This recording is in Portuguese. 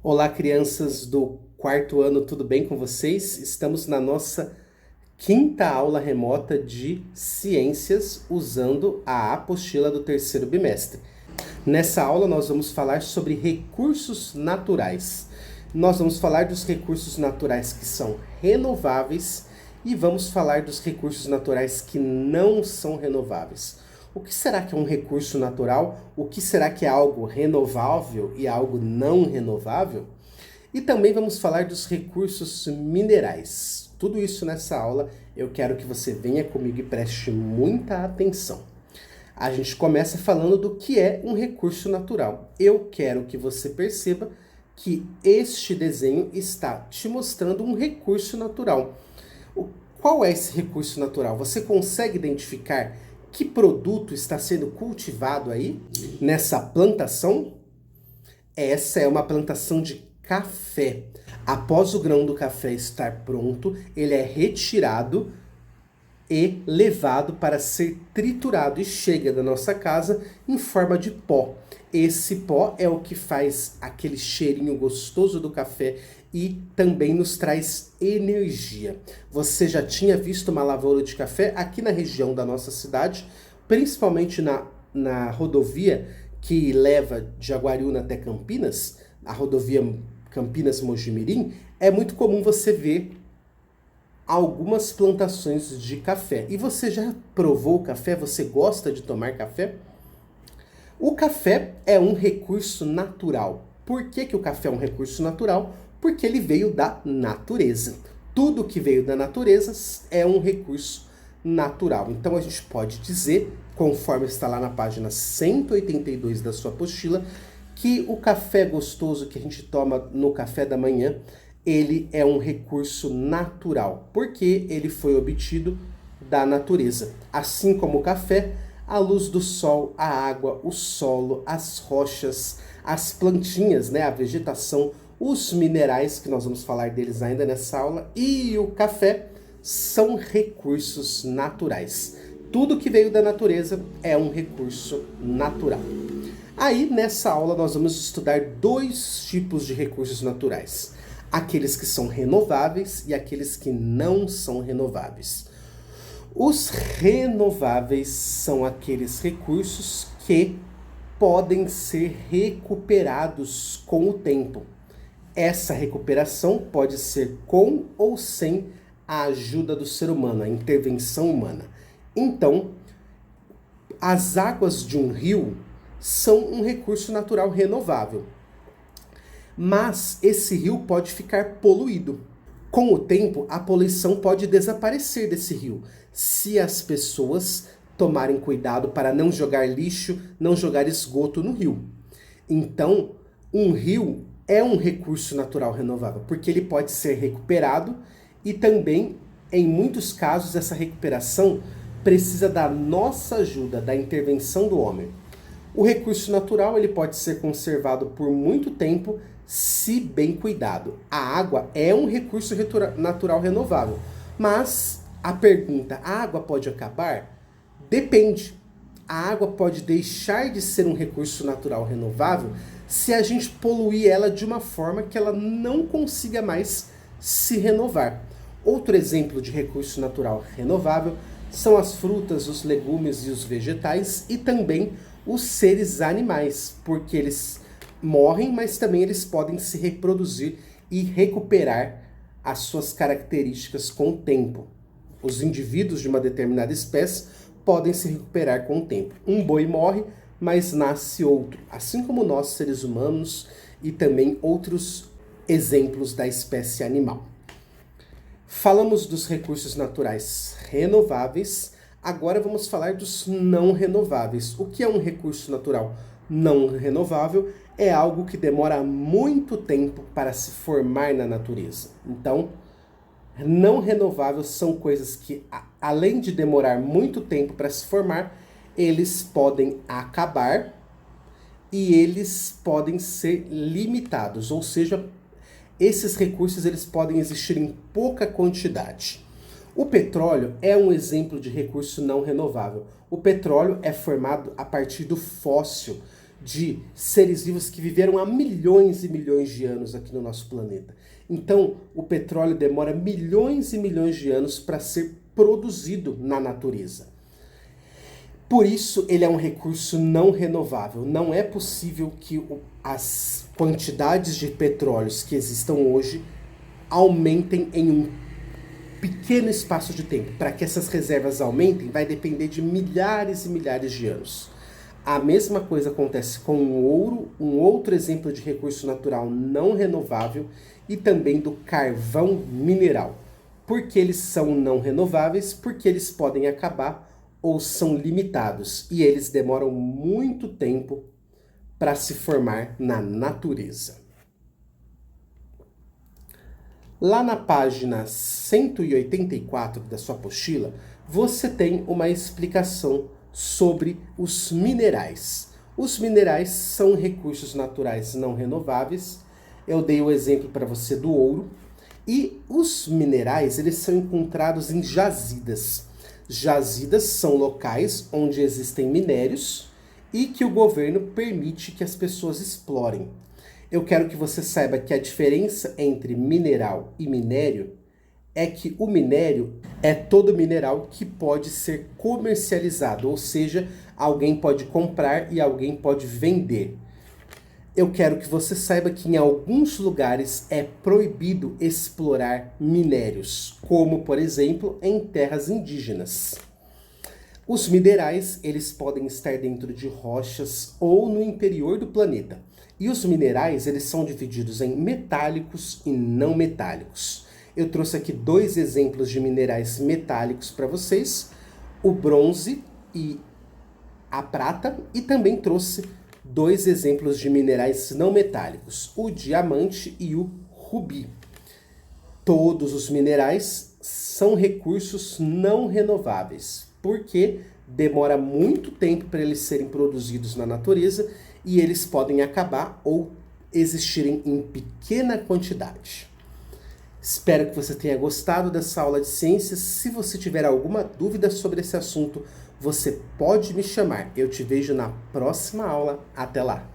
Olá, crianças do quarto ano, tudo bem com vocês? Estamos na nossa quinta aula remota de ciências usando a apostila do terceiro bimestre. Nessa aula nós vamos falar sobre recursos naturais. Nós vamos falar dos recursos naturais que são renováveis e vamos falar dos recursos naturais que não são renováveis. O que será que é um recurso natural? O que será que é algo renovável e algo não renovável? E também vamos falar dos recursos minerais. Tudo isso nessa aula eu quero que você venha comigo e preste muita atenção. A gente começa falando do que é um recurso natural. Eu quero que você perceba que este desenho está te mostrando um recurso natural. Qual é esse recurso natural? Você consegue identificar que produto está sendo cultivado aí nessa plantação? Essa é uma plantação de café. Após o grão do café estar pronto, ele é retirado e levado para ser triturado e chega da nossa casa em forma de pó. Esse pó é o que faz aquele cheirinho gostoso do café e também nos traz energia. Você já tinha visto uma lavoura de café aqui na região da nossa cidade, principalmente na rodovia que leva de Jaguariúna até Campinas, a rodovia Campinas-Mojimirim, é muito comum você ver algumas plantações de café. E você já provou café? Você gosta de tomar café? O café é um recurso natural. Por que o café é um recurso natural? Porque ele veio da natureza. Tudo que veio da natureza é um recurso natural. Então a gente pode dizer, conforme está lá na página 182 da sua apostila, que o café gostoso que a gente toma no café da manhã, ele é um recurso natural, porque ele foi obtido da natureza. Assim como o café, a luz do sol, a água, o solo, as rochas, as plantinhas, né, a vegetação, os minerais, que nós vamos falar deles ainda nessa aula, e o café são recursos naturais. Tudo que veio da natureza é um recurso natural. Aí, nessa aula, nós vamos estudar dois tipos de recursos naturais. Aqueles que são renováveis e aqueles que não são renováveis. Os renováveis são aqueles recursos que podem ser recuperados com o tempo. Essa recuperação pode ser com ou sem a ajuda do ser humano, a intervenção humana. Então, as águas de um rio são um recurso natural renovável. Mas esse rio pode ficar poluído. Com o tempo, a poluição pode desaparecer desse rio, se as pessoas tomarem cuidado para não jogar lixo, não jogar esgoto no rio. Então, um rio é um recurso natural renovável, porque ele pode ser recuperado e também, em muitos casos, essa recuperação precisa da nossa ajuda, da intervenção do homem. O recurso natural ele pode ser conservado por muito tempo, se bem cuidado. A água é um recurso natural renovável, mas a pergunta, a água pode acabar? Depende. A água pode deixar de ser um recurso natural renovável se a gente poluir ela de uma forma que ela não consiga mais se renovar. Outro exemplo de recurso natural renovável são as frutas, os legumes e os vegetais e também os seres animais, porque eles morrem, mas também eles podem se reproduzir e recuperar as suas características com o tempo. Os indivíduos de uma determinada espécie podem se recuperar com o tempo. Um boi morre, mas nasce outro, assim como nós, seres humanos, e também outros exemplos da espécie animal. Falamos dos recursos naturais renováveis, agora vamos falar dos não renováveis. O que é um recurso natural não renovável? É algo que demora muito tempo para se formar na natureza. Então, não renováveis são coisas que, além de demorar muito tempo para se formar, eles podem acabar e eles podem ser limitados, ou seja, esses recursos eles podem existir em pouca quantidade. O petróleo é um exemplo de recurso não renovável. O petróleo é formado a partir do fóssil de seres vivos que viveram há milhões e milhões de anos aqui no nosso planeta. Então, o petróleo demora milhões e milhões de anos para ser produzido na natureza. Por isso, ele é um recurso não renovável. Não é possível que as quantidades de petróleos que existam hoje aumentem em um pequeno espaço de tempo. Para que essas reservas aumentem, vai depender de milhares e milhares de anos. A mesma coisa acontece com o ouro, um outro exemplo de recurso natural não renovável, e também do carvão mineral. Por que eles são não renováveis? Porque eles podem acabar ou são limitados e eles demoram muito tempo para se formar na natureza. Lá na página 184 da sua apostila, você tem uma explicação sobre os minerais. Os minerais são recursos naturais não renováveis. Eu dei o exemplo para você do ouro. E os minerais, eles são encontrados em jazidas. Jazidas são locais onde existem minérios e que o governo permite que as pessoas explorem. Eu quero que você saiba que a diferença entre mineral e minério é que o minério é todo mineral que pode ser comercializado, ou seja, alguém pode comprar e alguém pode vender. Eu quero que você saiba que em alguns lugares é proibido explorar minérios, como, por exemplo, em terras indígenas. Os minerais, eles podem estar dentro de rochas ou no interior do planeta. E os minerais, eles são divididos em metálicos e não metálicos. Eu trouxe aqui 2 exemplos de minerais metálicos para vocês, o bronze e a prata, e também trouxe 2 exemplos de minerais não metálicos, o diamante e o rubi. Todos os minerais são recursos não renováveis, porque demora muito tempo para eles serem produzidos na natureza e eles podem acabar ou existirem em pequena quantidade. Espero que você tenha gostado dessa aula de ciências. Se você tiver alguma dúvida sobre esse assunto, você pode me chamar. Eu te vejo na próxima aula. Até lá!